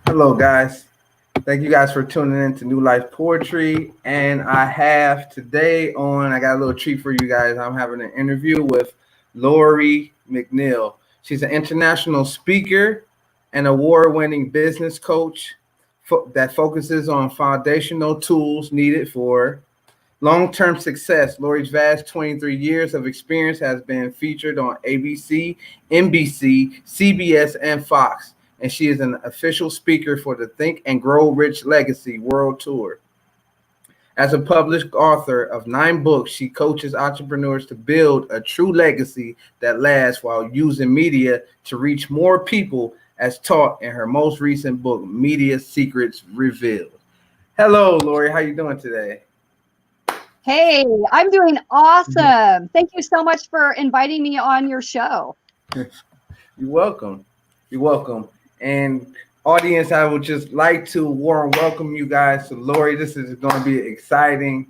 Hello, guys. Thank you guys for tuning in to New Life Poetry. And I have today on, I got a little treat for you guys. I'm having an interview with Lori McNeil. She's an international speaker and award-winning business coach that focuses on foundational tools needed for long-term success. Lori's vast 23 years of experience has been featured on ABC, NBC, CBS, and Fox, and she is an official speaker for the Think and Grow Rich Legacy World Tour. As a published author of 9 books, she coaches entrepreneurs to build a true legacy that lasts while using media to reach more people, as taught in her most recent book, Media Secrets Revealed. Hello, Lori. How you doing today? Hey, I'm doing awesome. Thank you so much for inviting me on your show. You're welcome. You're welcome. And audience, I would just like to warm welcome you guys to Lori. This is going to be exciting.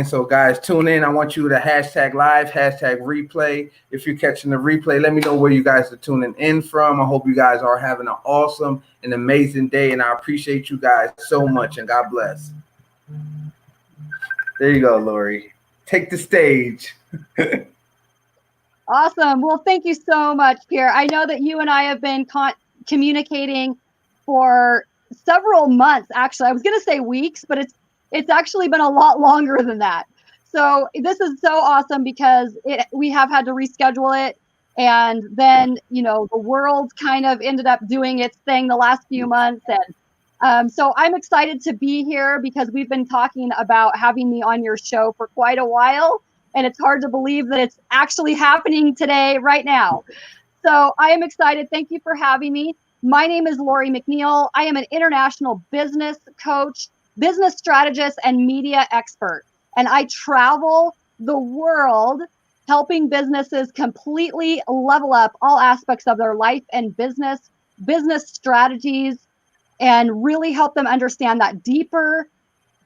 So guys, tune in. I want you to #live, #replay. If you're catching the replay, let me know where you guys are tuning in from. I hope you guys are having an awesome and amazing day. And I appreciate you guys so much. And God bless. There you go, Lori. Take the stage. Awesome. Well, thank you so much, Pierre. I know that you and I have been communicating for several months. Actually, I was going to say weeks, but it's actually been a lot longer than that. So this is so awesome because we have had to reschedule it. And then, the world kind of ended up doing its thing the last few months. And so I'm excited to be here because we've been talking about having me on your show for quite a while. And it's hard to believe that it's actually happening today, right now. So I am excited. Thank you for having me. My name is Lori McNeil. I am an international business coach, business strategist, and media expert. And I travel the world helping businesses completely level up all aspects of their life and business strategies, and really help them understand that deeper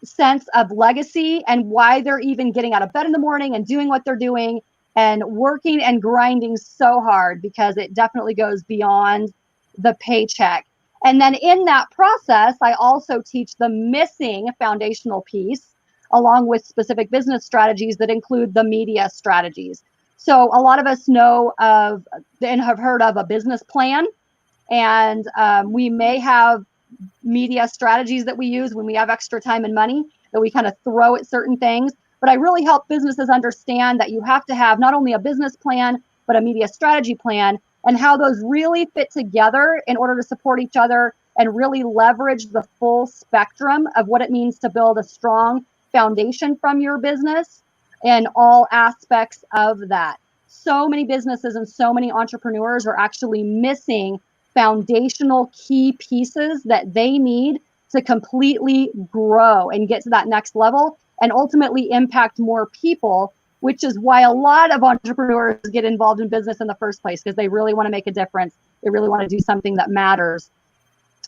sense of legacy and why they're even getting out of bed in the morning and doing what they're doing and working and grinding so hard, because it definitely goes beyond the paycheck. And then in that process, I also teach the missing foundational piece along with specific business strategies that include the media strategies. So a lot of us know of and have heard of a business plan, and we may have media strategies that we use when we have extra time and money that we kind of throw at certain things. But I really help businesses understand that you have to have not only a business plan, but a media strategy plan, and how those really fit together in order to support each other and really leverage the full spectrum of what it means to build a strong foundation from your business and all aspects of that. So many businesses and so many entrepreneurs are actually missing foundational key pieces that they need to completely grow and get to that next level and ultimately impact more people, which is why a lot of entrepreneurs get involved in business in the first place, because they really want to make a difference. They really want to do something that matters.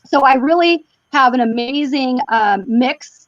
So I really have an amazing mix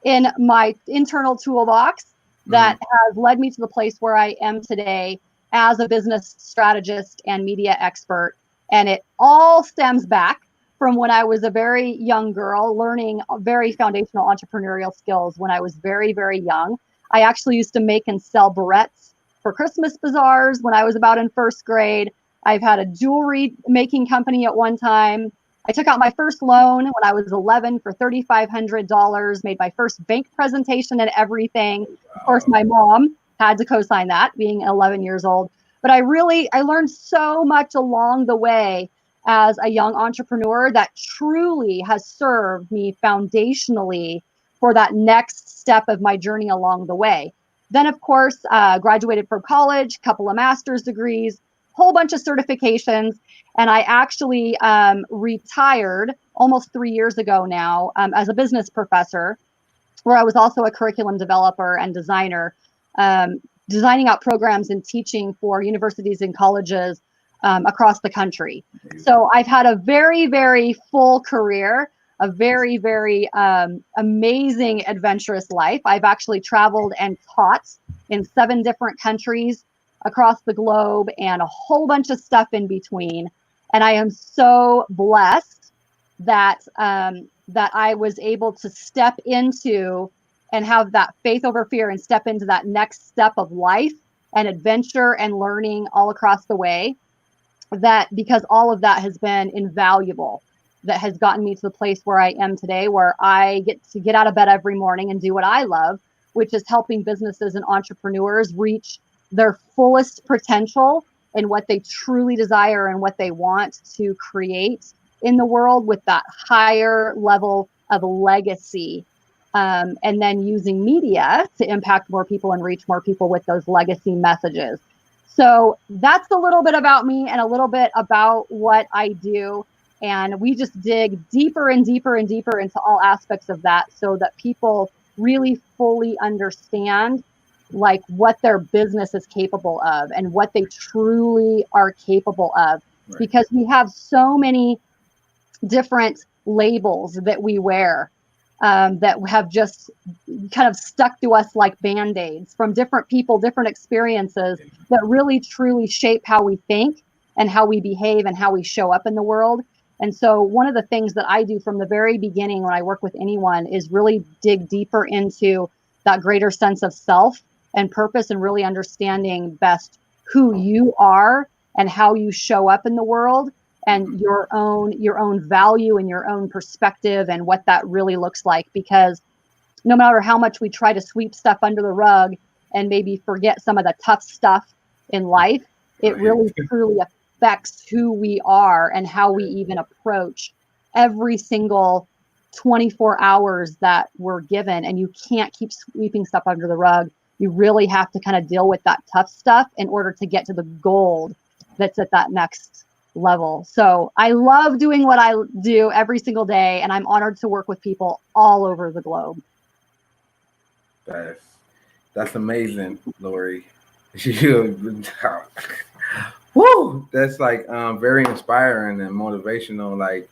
in my internal toolbox that has led me to the place where I am today as a business strategist and media expert. And it all stems back from when I was a very young girl, learning very foundational entrepreneurial skills when I was very, very young. I actually used to make and sell barrettes for Christmas bazaars when I was about in first grade. I've had a jewelry making company at one time. I took out my first loan when I was 11 for $3,500, made my first bank presentation and everything. Of course, my mom had to co-sign that, being 11 years old. But I learned so much along the way as a young entrepreneur that truly has served me foundationally for that next step of my journey along the way. Then, of course, graduated from college, couple of master's degrees, whole bunch of certifications. And I actually retired almost 3 years ago now as a business professor, where I was also a curriculum developer and designer, designing out programs and teaching for universities and colleges across the country. So I've had a very, very full career, a very, very amazing, adventurous life. I've actually traveled and taught in 7 different countries across the globe and a whole bunch of stuff in between. And I am so blessed that that I was able to step into and have that faith over fear and step into that next step of life and adventure and learning all across the way. That because all of that has been invaluable, that has gotten me to the place where I am today, where I get to get out of bed every morning and do what I love, which is helping businesses and entrepreneurs reach their fullest potential and what they truly desire and what they want to create in the world with that higher level of legacy. And then using media to impact more people and reach more people with those legacy messages. So that's a little bit about me and a little bit about what I do. And we just dig deeper and deeper and deeper into all aspects of that so that people really fully understand like what their business is capable of and what they truly are capable of. Right. Because we have so many different labels that we wear that have just kind of stuck to us like Band-Aids from different people, different experiences that really truly shape how we think and how we behave and how we show up in the world. And so one of the things that I do from the very beginning when I work with anyone is really dig deeper into that greater sense of self and purpose and really understanding best who you are and how you show up in the world and your own value and your own perspective and what that really looks like. Because no matter how much we try to sweep stuff under the rug and maybe forget some of the tough stuff in life, it really truly affects who we are and how we even approach every single 24 hours that we're given. And you can't keep sweeping stuff under the rug. You really have to kind of deal with that tough stuff in order to get to the gold that's at that next level. So I love doing what I do every single day, and I'm honored to work with people all over the globe. That's amazing, Lori. Woo! That's like very inspiring and motivational. Like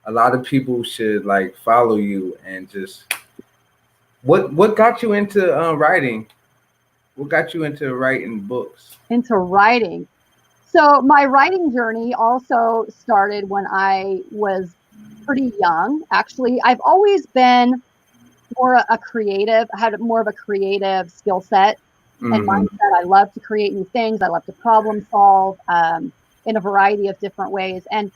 a lot of people should like follow you and just what got you into writing? What got you into writing books? Into writing. So my writing journey also started when I was pretty young. Actually, I've always been more a creative. I had more of a creative skill set and mindset. I love to create new things. I love to problem solve in a variety of different ways. And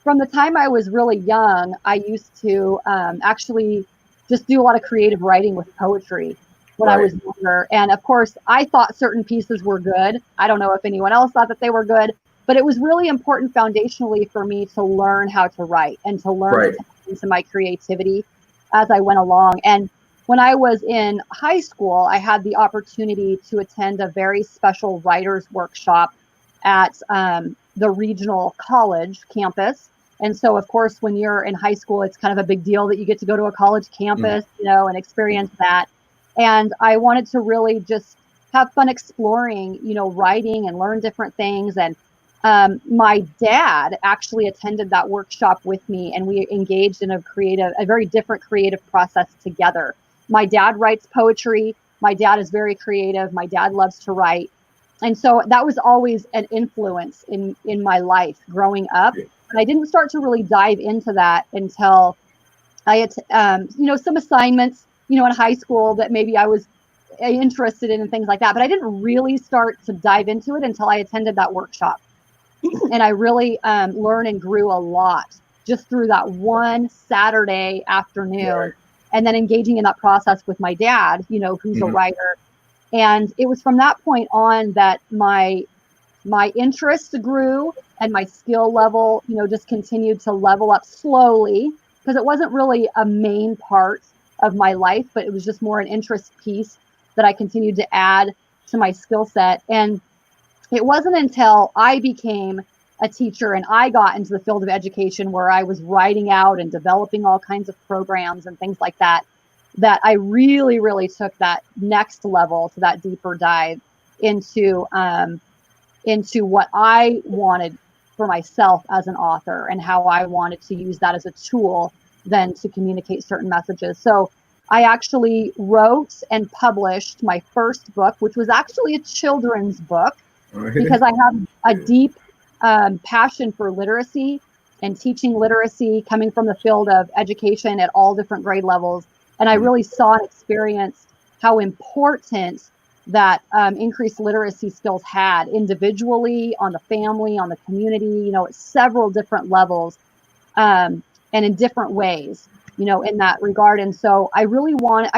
from the time I was really young, I used to actually just do a lot of creative writing with poetry when I was younger. And of course, I thought certain pieces were good. I don't know if anyone else thought that they were good, but it was really important foundationally for me to learn how to write and to learn to tap into my creativity as I went along. And when I was in high school, I had the opportunity to attend a very special writer's workshop at the regional college campus. And so, of course, when you're in high school, it's kind of a big deal that you get to go to a college campus, you know, and experience that. And I wanted to really just have fun exploring, you know, writing and learn different things. And my dad actually attended that workshop with me, and we engaged in a very different creative process together. My dad writes poetry. My dad is very creative. My dad loves to write. And so that was always an influence in my life growing up. And I didn't start to really dive into that until I had, you know, some assignments, you know, in high school that maybe I was interested in and things like that. But I didn't really start to dive into it until I attended that workshop. And I really learned and grew a lot just through that one Saturday afternoon. And then engaging in that process with my dad, you know, who's a writer. And it was from that point on that my interest grew and my skill level, you know, just continued to level up slowly, because it wasn't really a main part of my life, but it was just more an interest piece that I continued to add to my skill set. And it wasn't until I became a teacher and I got into the field of education where I was writing out and developing all kinds of programs and things like that, that I really, really took that next level to that deeper dive into what I wanted for myself as an author and how I wanted to use that as a tool then to communicate certain messages. So I actually wrote and published my first book, which was actually a children's book, because I have a deep passion for literacy and teaching literacy, coming from the field of education at all different grade levels. And I really saw and experienced how important that increased literacy skills had individually, on the family, on the community, at several different levels, and in different ways, in that regard. And so I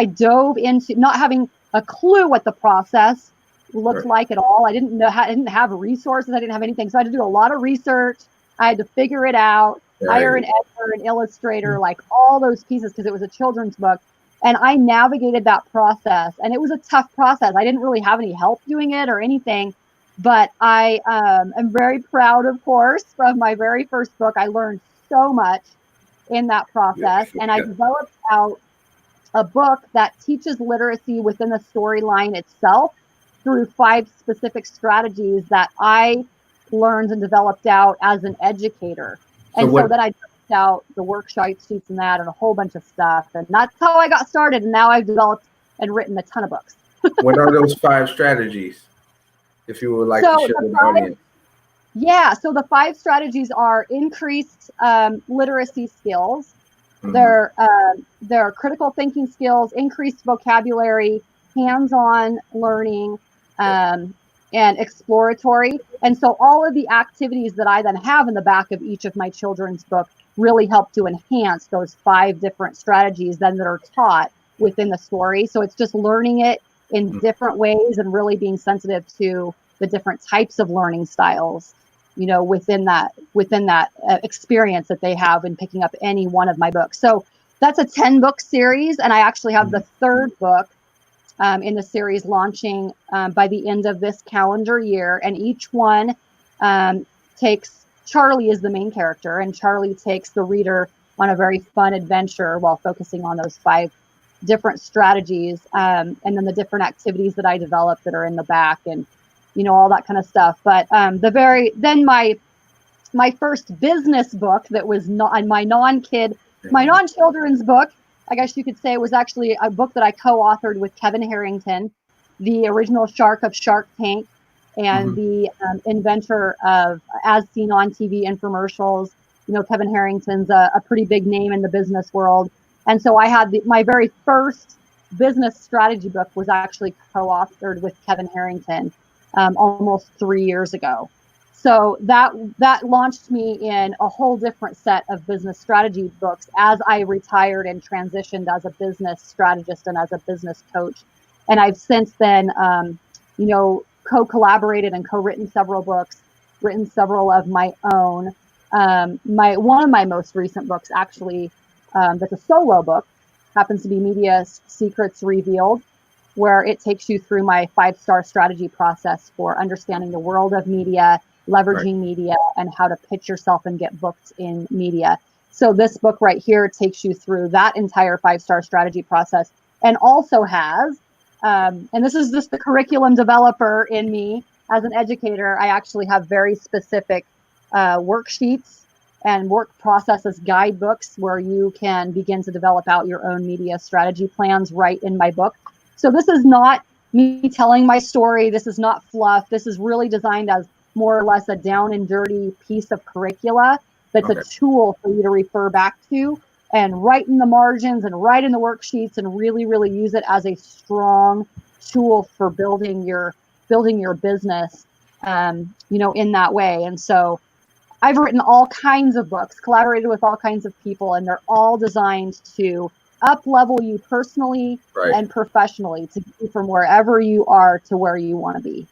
dove into not having a clue what the process looked like at all. I didn't have resources. I didn't have anything. So I had to do a lot of research. I had to figure it out, hire an editor, an illustrator, like all those pieces, because it was a children's book. And I navigated that process, and it was a tough process. I didn't really have any help doing it or anything, but I am very proud, of course, from my very first book. I learned so much in that process, and I developed out a book that teaches literacy within the storyline itself through 5 specific strategies that I learned and developed out as an educator. And so then I developed out the workshop sheets and that, and a whole bunch of stuff. And that's how I got started. And now I've developed and written a ton of books. What are those 5 strategies, if you would like to share with the audience? Yeah, so the 5 strategies are increased literacy skills. They're critical thinking skills, increased vocabulary, hands-on learning, and exploratory. And so all of the activities that I then have in the back of each of my children's book really help to enhance those 5 different strategies then that are taught within the story. So it's just learning it in different ways and really being sensitive to the different types of learning styles, within that experience that they have in picking up any one of my books. So that's a 10-book series, and I actually have the 3rd book in the series launching by the end of this calendar year. And each one takes Charlie is the main character, and Charlie takes the reader on a very fun adventure while focusing on those 5 different strategies, and then the different activities that I developed that are in the back, and all that kind of stuff. But my first business book that was my non-children's book, I guess you could say, was actually a book that I co-authored with Kevin Harrington, the original shark of Shark Tank, and the inventor of As Seen on TV infomercials. Kevin Harrington's a pretty big name in the business world. And so I had my very first business strategy book was actually co-authored with Kevin Harrington almost 3 years ago. So that launched me in a whole different set of business strategy books as I retired and transitioned as a business strategist and as a business coach. And I've since then, co-collaborated and co-written several books, written several of my own. One of my most recent books, actually, that's a solo book, happens to be Media Secrets Revealed, where it takes you through my 5-star strategy process for understanding the world of media, leveraging media, and how to pitch yourself and get booked in media. So this book right here takes you through that entire 5-star strategy process, and also has, and this is just the curriculum developer in me as an educator, I actually have very specific worksheets and work processes guidebooks where you can begin to develop out your own media strategy plans right in my book. So this is not me telling my story. This is not fluff. This is really designed as more or less a down and dirty piece of curricula that's a tool for you to refer back to and write in the margins and write in the worksheets and really, really use it as a strong tool for building your business, in that way. And so I've written all kinds of books, collaborated with all kinds of people, and they're all designed to up-level you personally and professionally, to get you from wherever you are to where you want to be.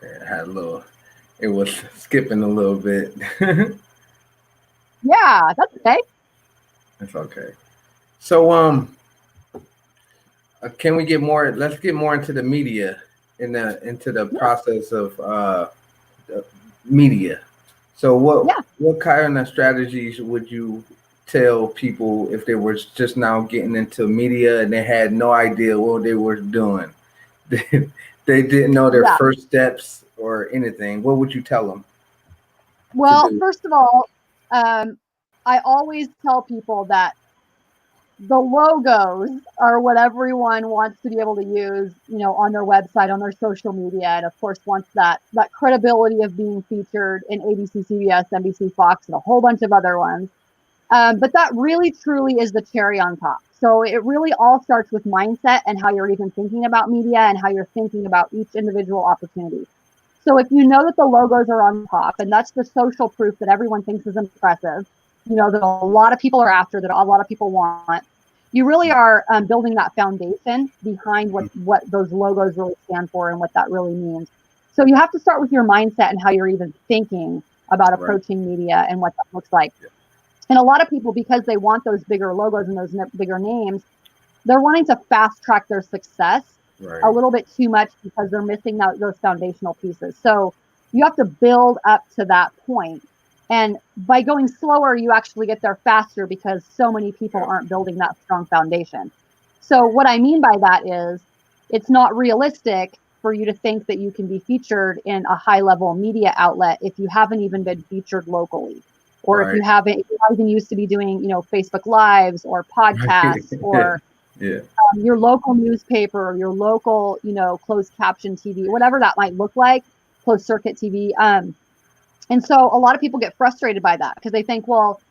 Okay, it was skipping a little bit. Yeah, that's okay. That's okay. So, can we get more? Let's get more into the media, into the process of media. So, what kind of strategies would you tell people if they were just now getting into media and they had no idea what they were doing? They didn't know their first steps or anything. What would you tell them? Well, first of all, I always tell people that the logos are what everyone wants to be able to use, on their website, on their social media, and of course wants that credibility of being featured in ABC, CBS, NBC, Fox, and a whole bunch of other ones. But that really truly is the cherry on top. So it really all starts with mindset and how you're even thinking about media and how you're thinking about each individual opportunity. So if you know that the logos are on top, and that's the social proof that everyone thinks is impressive, that a lot of people are after, that a lot of people want, you really are building that foundation behind what those logos really stand for and what that really means. So you have to start with your mindset and how you're even thinking about approaching media and what that looks like. And a lot of people, because they want those bigger logos and those bigger names, they're wanting to fast track their success a little bit too much because they're missing those foundational pieces. So you have to build up to that point. And by going slower, you actually get there faster because so many people aren't building that strong foundation. So what I mean by that is it's not realistic for you to think that you can be featured in a high level media outlet if you haven't even been featured locally. Or if you're not even used to be doing, Facebook Lives or podcasts or your local newspaper or your local, closed caption TV, whatever that might look like, closed circuit TV. And so a lot of people get frustrated by that because they think, well,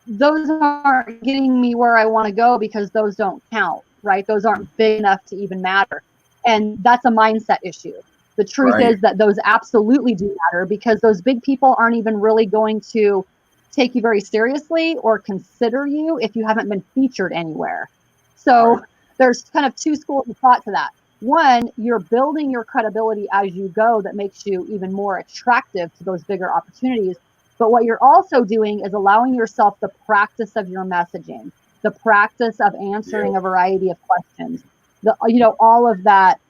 those aren't getting me where I want to go because those don't count, right? Those aren't big enough to even matter. And that's a mindset issue. The truth is that those absolutely do matter because those big people aren't even really going to take you very seriously or consider you if you haven't been featured anywhere. So there's kind of two schools of thought to that. One, you're building your credibility as you go that makes you even more attractive to those bigger opportunities. But what you're also doing is allowing yourself the practice of your messaging, the practice of answering a variety of questions, all of that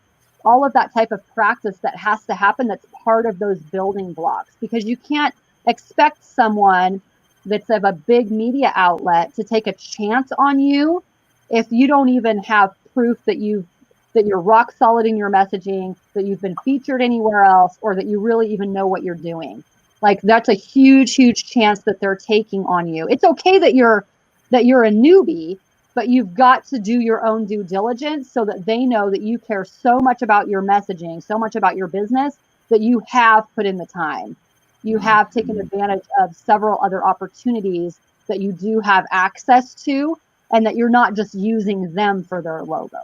type of practice that has to happen. That's part of those building blocks because you can't expect someone that's of a big media outlet to take a chance on you if you don't even have proof that you're rock solid in your messaging, that you've been featured anywhere else, or that you really even know what you're doing. Like that's a huge, huge chance that they're taking on you. It's okay that you're a newbie, but you've got to do your own due diligence so that they know that you care so much about your messaging, so much about your business, that you have put in the time. You have taken advantage of several other opportunities that you do have access to, and that you're not just using them for their logo.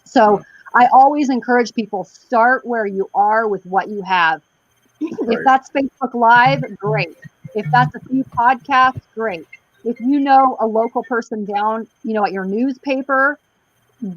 So I always encourage people, start where you are with what you have. If that's Facebook Live, great. If that's a few podcasts, great. If you know a local person down, at your newspaper,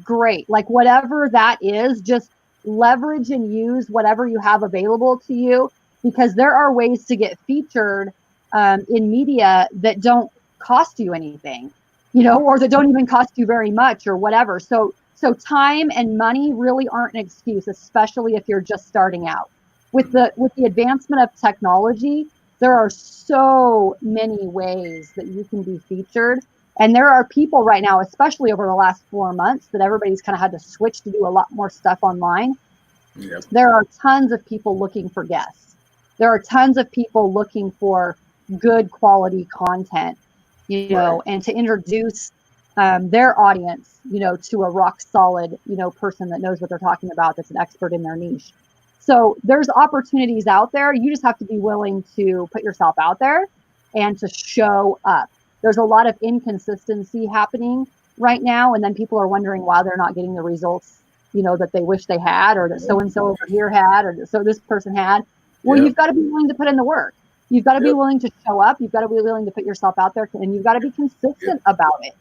great. Like whatever that is, just leverage and use whatever you have available to you, because there are ways to get featured in media that don't cost you anything, or that don't even cost you very much or whatever. So time and money really aren't an excuse, especially if you're just starting out. With the advancement of technology, there are so many ways that you can be featured. And there are people right now, especially over the last 4 months, that everybody's kind of had to switch to do a lot more stuff online. Yep. There are tons of people looking for guests. There are tons of people looking for good quality content, and to introduce their audience, to a rock solid, person that knows what they're talking about, that's an expert in their niche. So there's opportunities out there. You just have to be willing to put yourself out there and to show up. There's a lot of inconsistency happening right now, and then people are wondering why they're not getting the results, that they wish they had, or that so-and-so over here had, or that so this person had. Well, you've got to be willing to put in the work. You've got to be willing to show up. You've got to be willing to put yourself out there, and you've got to be consistent about it.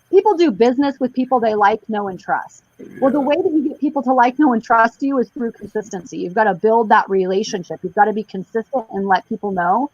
People do business with people they like, know, and trust. Well, the way that you get people to like, know, and trust you is through consistency. You've got to build that relationship. You've got to be consistent and let people know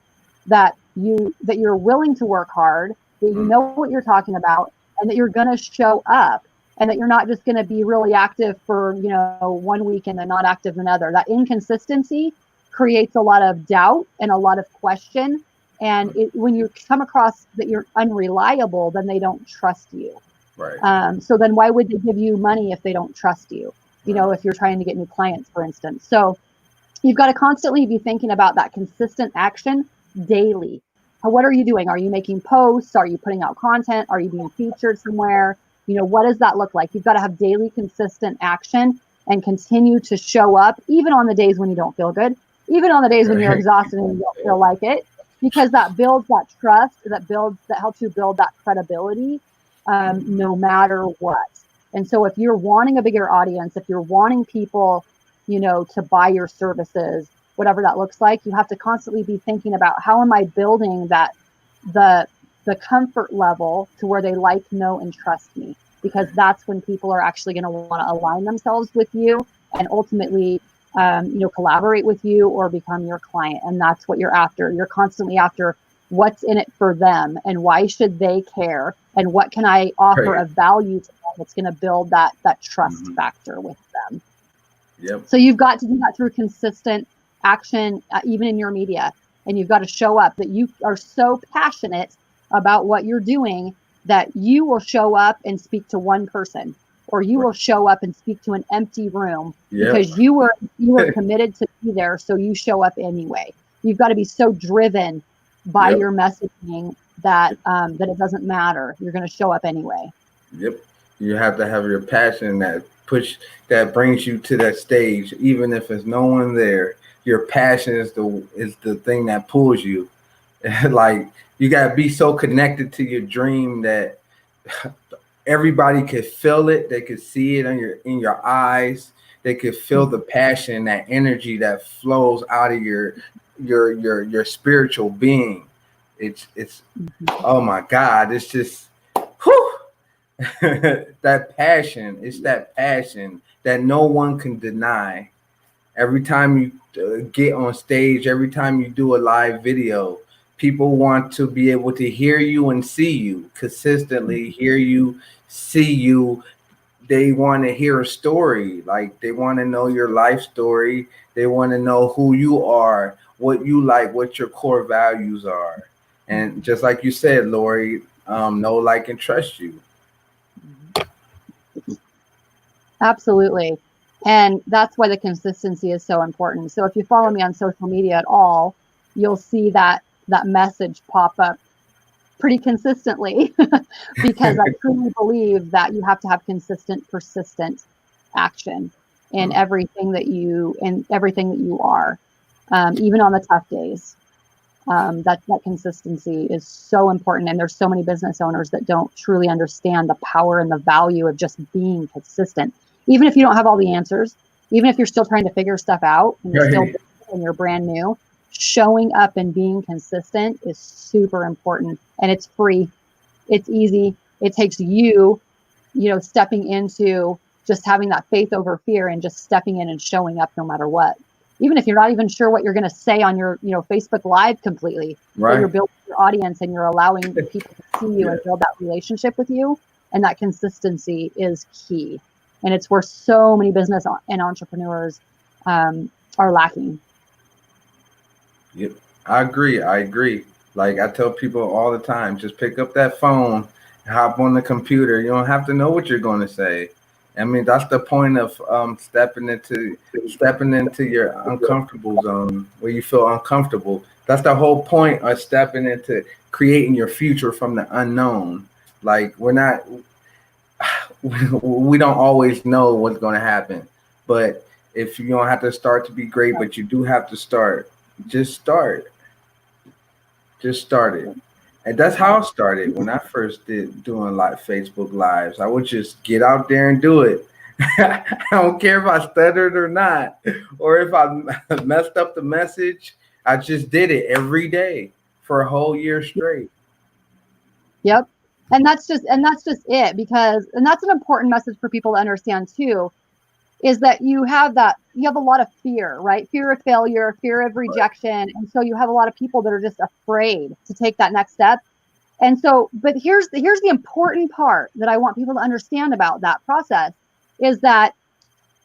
that you're willing to work hard, that you know what you're talking about, and that you're going to show up, and that you're not just going to be really active for 1 week and then not active another. That inconsistency creates a lot of doubt and a lot of question. And when you come across that you're unreliable, then they don't trust you. Right. So then why would they give you money if they don't trust you? If you're trying to get new clients, for instance. So you've got to constantly be thinking about that consistent action daily. what are you doing? Are you making posts? Are you putting out content? Are you being featured somewhere? What does that look like? You've got to have daily consistent action and continue to show up, even on the days when you don't feel good, even on the days when you're exhausted and you don't feel like it, because that builds that trust, that helps you build that credibility, no matter what. And so if you're wanting a bigger audience, if you're wanting people, to buy your services, whatever that looks like, you have to constantly be thinking about, how am I building that, the comfort level to where they like, know, and trust me, because that's when people are actually going to want to align themselves with you and ultimately, collaborate with you or become your client. And that's what you're after. You're constantly after what's in it for them and why should they care and what can I offer of value to them that's going to build that trust factor with them. Yep. So you've got to do that through consistent action, even in your media. And you've got to show up that you are so passionate about what you're doing that you will show up and speak to one person, or you will show up and speak to an empty room because you were committed to be there. So you show up anyway. You've got to be so driven by your messaging that it doesn't matter. You're going to show up anyway. Yep. You have to have your passion that brings you to that stage, even if there's no one there. Your passion is the thing that pulls you. Like, you gotta be so connected to your dream that everybody could feel it. They could see it in your eyes. They could feel the passion, that energy that flows out of your spiritual being. It's oh my God! It's just whew. That passion. It's that passion that no one can deny. Every time you get on stage, every time you do a live video, people want to be able to hear you and see you consistently, hear you, see you. They want to hear a story. Like, they want to know your life story. They want to know who you are, what you like, what your core values are. And just like you said, Lori, know, like, and trust you. Absolutely. And that's why the consistency is so important. So if you follow me on social media at all, you'll see that message pop up pretty consistently because I truly believe that you have to have consistent, persistent action in everything that you are, even on the tough days. That consistency is so important. And there's so many business owners that don't truly understand the power and the value of just being consistent. Even if you don't have all the answers, even if you're still trying to figure stuff out and you're still and you're brand new, showing up and being consistent is super important. And it's free. It's easy. It takes you, stepping into just having that faith over fear and just stepping in and showing up no matter what. Even if you're not even sure what you're going to say on your, Facebook Live completely, but you're building your audience and you're allowing people to see you and build that relationship with you. And that consistency is key. And it's where so many business and entrepreneurs are lacking. Yep, I agree. Like, I tell people all the time, just pick up that phone, hop on the computer. You don't have to know what you're going to say. I mean, that's the point of stepping into your uncomfortable zone where you feel uncomfortable. That's the whole point of stepping into creating your future from the unknown. Like, we don't always know what's going to happen, but if you don't have to start to be great, but you do have to start, just start it. And that's how I started when I first doing Facebook Lives. I would just get out there and do it. I don't care if I stuttered or not, or if I messed up the message. I just did it every day for a whole year straight. Yep. And that's just it, because, and that's an important message for people to understand too, is that you have a lot of fear, right? Fear of failure, fear of rejection. And so you have a lot of people that are just afraid to take that next step. And so, but here's the important part that I want people to understand about that process is that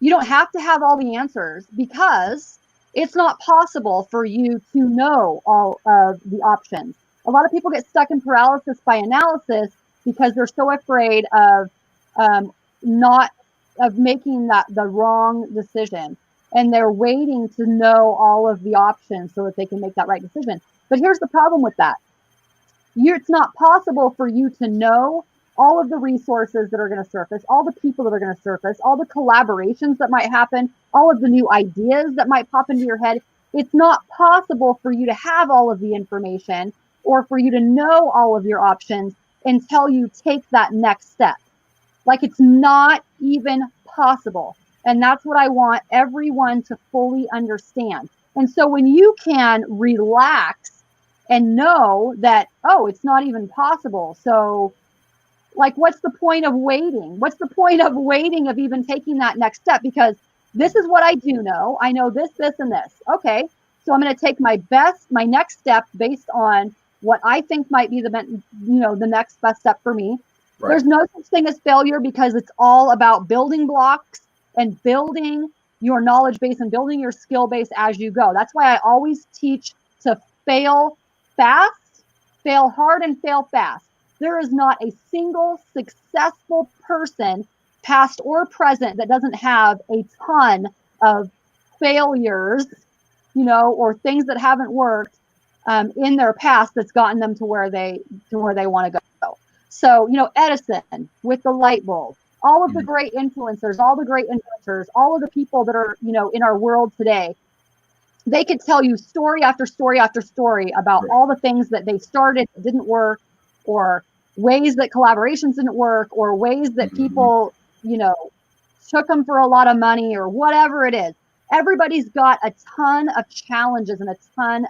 you don't have to have all the answers, because it's not possible for you to know all of the options. A lot of people get stuck in paralysis by analysis because they're so afraid of making the wrong decision, and they're waiting to know all of the options so that they can make that right decision. But here's the problem with that. It's not possible for you to know all of the resources that are going to surface, all the people that are going to surface, all the collaborations that might happen, all of the new ideas that might pop into your head. It's not possible for you to have all of the information or for you to know all of your options until you take that next step. Like, it's not even possible. And that's what I want everyone to fully understand. And so when you can relax and know that, oh, it's not even possible. So, like, what's the point of waiting? What's the point of waiting, of even taking that next step? Because this is what I do know. I know this, this, and this. Okay, so I'm going to take my next step based on what I think might be the next best step for me. Right. There's no such thing as failure, because it's all about building blocks and building your knowledge base and building your skill base as you go. That's why I always teach to fail fast, fail hard, and fail fast. There is not a single successful person, past or present, that doesn't have a ton of failures, or things that haven't worked in their past that's gotten them to where they want to go. So, Edison with the light bulb, all of the great influencers, all the great inventors, all of the people that are, in our world today, they could tell you story after story after story about all the things that they started that didn't work, or ways that collaborations didn't work, or ways that people, took them for a lot of money, or whatever it is. Everybody's got a ton of challenges and a ton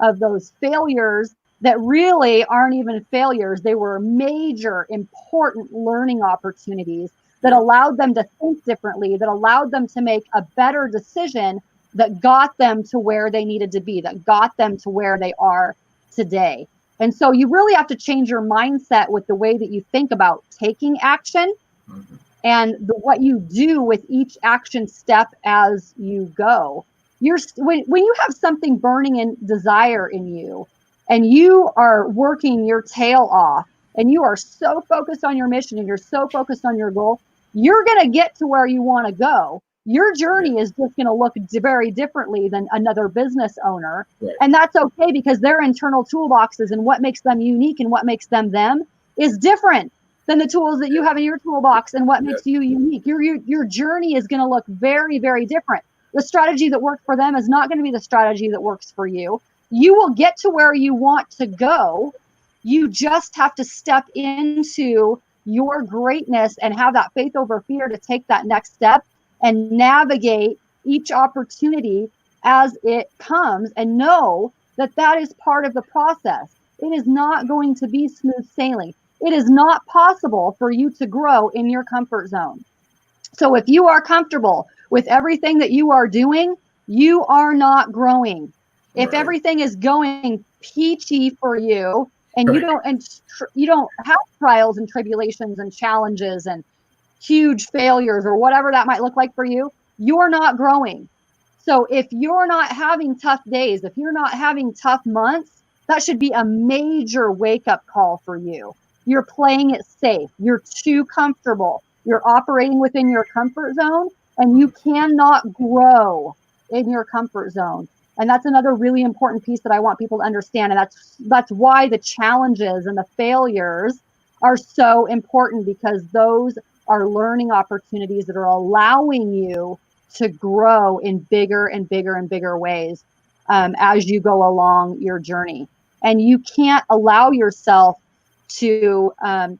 of those failures that really aren't even failures. They were major, important learning opportunities that allowed them to think differently, that allowed them to make a better decision, that got them to where they needed to be, that got them to where they are today. And so you really have to change your mindset with the way that you think about taking action and what you do with each action step as you go. When you have something burning in desire in you, and you are working your tail off, and you are so focused on your mission, and you're so focused on your goal, you're going to get to where you want to go. Your journey is just going to look very differently than another business owner. Right. And that's okay, because their internal toolboxes and what makes them unique and what makes them is different than the tools that you have in your toolbox and what makes you unique. Your journey is going to look very, very different. The strategy that worked for them is not going to be the strategy that works for you. You will get to where you want to go. You just have to step into your greatness and have that faith over fear to take that next step and navigate each opportunity as it comes, and know that that is part of the process. It is not going to be smooth sailing. It is not possible for you to grow in your comfort zone. So if you are comfortable with everything that you are doing, you are not growing. If everything is going peachy for you, and you don't have trials and tribulations and challenges and huge failures or whatever that might look like for you, you're not growing. So if you're not having tough days, if you're not having tough months, that should be a major wake-up call for you. You're playing it safe. You're too comfortable. You're operating within your comfort zone, and you cannot grow in your comfort zone. And that's another really important piece that I want people to understand. And that's why the challenges and the failures are so important, because those are learning opportunities that are allowing you to grow in bigger and bigger and bigger ways as you go along your journey. And you can't allow yourself to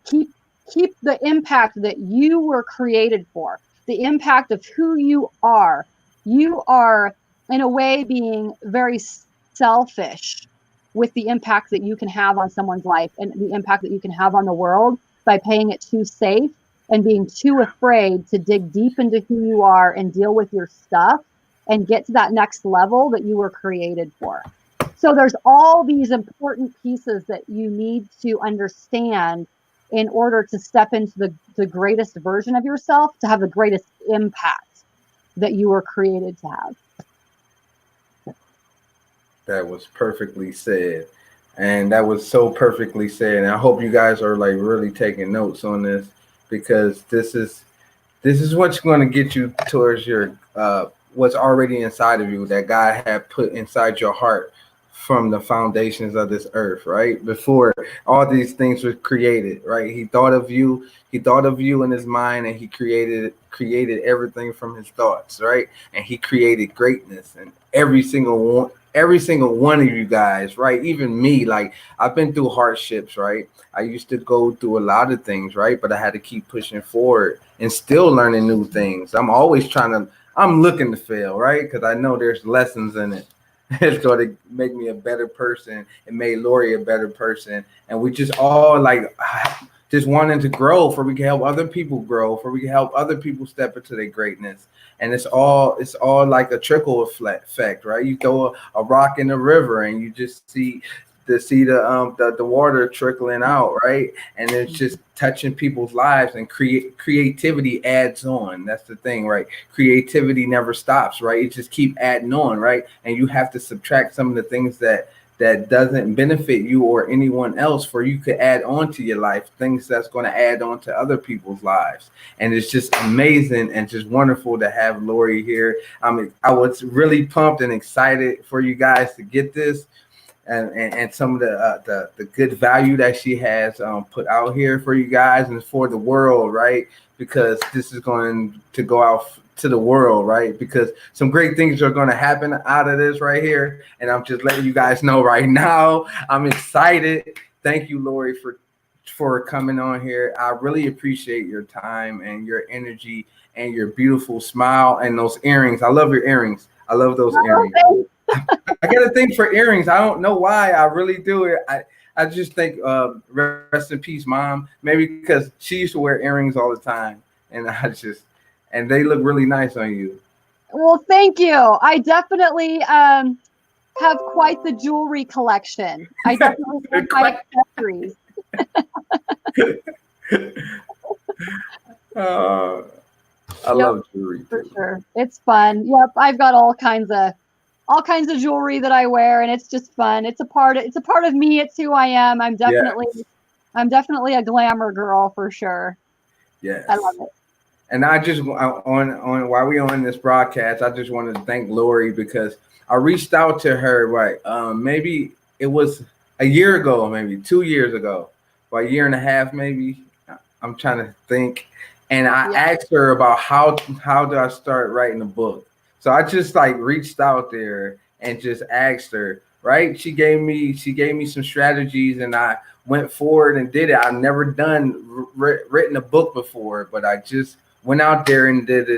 keep the impact that you were created for, the impact of who you are. You are, in a way, being very selfish with the impact that you can have on someone's life and the impact that you can have on the world by playing it too safe and being too afraid to dig deep into who you are and deal with your stuff and get to that next level that you were created for. So there's all these important pieces that you need to understand in order to step into the greatest version of yourself, to have the greatest impact that you were created to have. That was perfectly said. And that was so perfectly said. And I hope you guys are like really taking notes on this, because this is what's going to get you towards your what's already inside of you, that God had put inside your heart from the foundations of this earth, right? Before all these things were created, right? He thought of you. He thought of you in his mind, and he created everything from his thoughts, right? And he created greatness, and every single one of you guys, right? Even me, like I've been through hardships, right? I used to go through a lot of things, right? But I had to keep pushing forward and still learning new things. I'm looking to fail, right? Because I know there's lessons in it. It's going to make me a better person. It made Lori a better person. And we just all like just wanting to grow for we can help other people grow, for we can help other people step into their greatness. And it's all like a trickle effect, right? You throw a rock in the river and you just see the water trickling out, right? And it's just touching people's lives, and creativity adds on. That's the thing, right? Creativity never stops, right? It just keep adding on, right? And you have to subtract some of the things that doesn't benefit you or anyone else, for you could add on to your life things that's going to add on to other people's lives. And it's just amazing and just wonderful to have Lori here. I mean, I was really pumped and excited for you guys to get this, and some of the good value that she has put out here for you guys and for the world, right? Because this is going to go out to the world, right? Because some great things are going to happen out of this right here, and I'm just letting you guys know right now. I'm excited. Thank you, Lori, for coming on here. I really appreciate your time and your energy and your beautiful smile and those earrings. I love your earrings. I love those earrings. I got a thing for earrings. I don't know why. I really do it. I just think rest in peace, Mom. Maybe because she used to wear earrings all the time, and and they look really nice on you. Well, thank you. I definitely have quite the jewelry collection. I definitely have my accessories. I love jewelry for sure. It's fun. Yep, I've got all kinds of jewelry that I wear, and it's just fun. It's a part of me. It's who I am. I'm definitely a glamour girl for sure. Yes. I love it. And I just on while we on this broadcast, I just wanted to thank Lori because I reached out to her, right? Maybe it was a year ago, maybe 2 years ago, or a year and a half, maybe. I'm trying to think. And I asked her about how do I start writing a book. So I just like reached out there and just asked her, right? She gave me some strategies, and I went forward and did it. I've never done written a book before, but I just went out there and did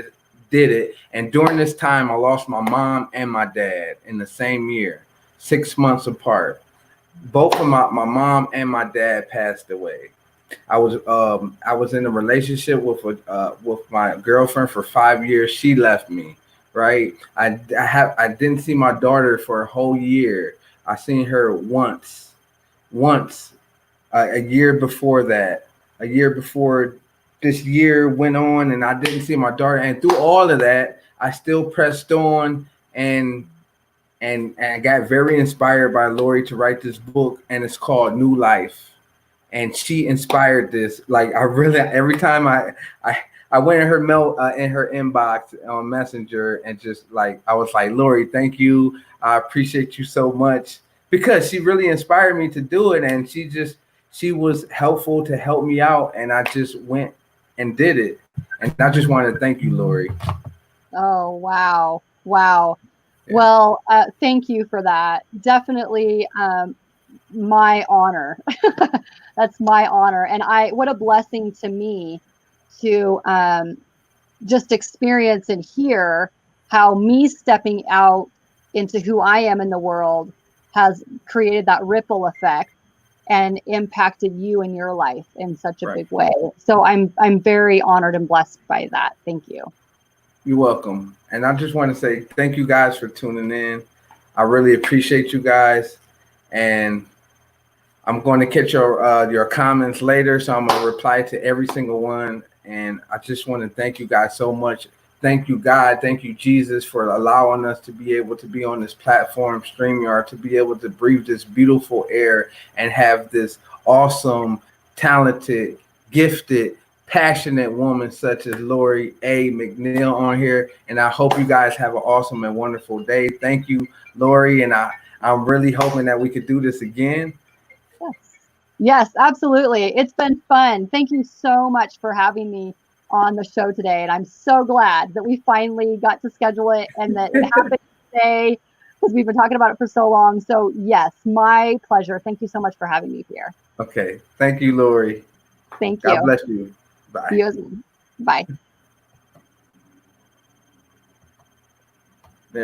it. And during this time, I lost my mom and my dad in the same year, 6 months apart. Both of my mom and my dad passed away. I was in a relationship with my girlfriend for 5 years. She left me, right? I didn't see my daughter for a whole year. I seen her once, a year before that, a year before this year went on, and I didn't see my daughter. And through all of that, I still pressed on, and I got very inspired by Lori to write this book, and it's called New Life. And she inspired this. Like I really, every time I went in her mail in her inbox on Messenger, and just like I was like, Lori, thank you. I appreciate you so much, because she really inspired me to do it, and she was helpful to help me out, and I just went and did it. And I just wanted to thank you, Lori. Oh, wow. Yeah. Well, thank you for that. Definitely my honor. That's my honor. And what a blessing to me to just experience and hear how me stepping out into who I am in the world has created that ripple effect and impacted you in your life in such a big way. So I'm very honored and blessed by that. Thank you. You're welcome. And I just want to say thank you guys for tuning in. I really appreciate you guys. And I'm going to catch your comments later, so I'm going to reply to every single one. And I just want to thank you guys so much. Thank you, God. Thank you, Jesus, for allowing us to be able to be on this platform, StreamYard, to be able to breathe this beautiful air and have this awesome, talented, gifted, passionate woman such as Lori A. McNeil on here. And I hope you guys have an awesome and wonderful day. Thank you, Lori. And I I'm really hoping that we could do this again. Yes, absolutely. It's been fun. Thank you so much for having me on the show today. And I'm so glad that we finally got to schedule it and that it happened today because we've been talking about it for so long. So yes, my pleasure. Thank you so much for having me here. Okay. Thank you, Lori. Thank God you. bless you. Bye. You as well. Bye.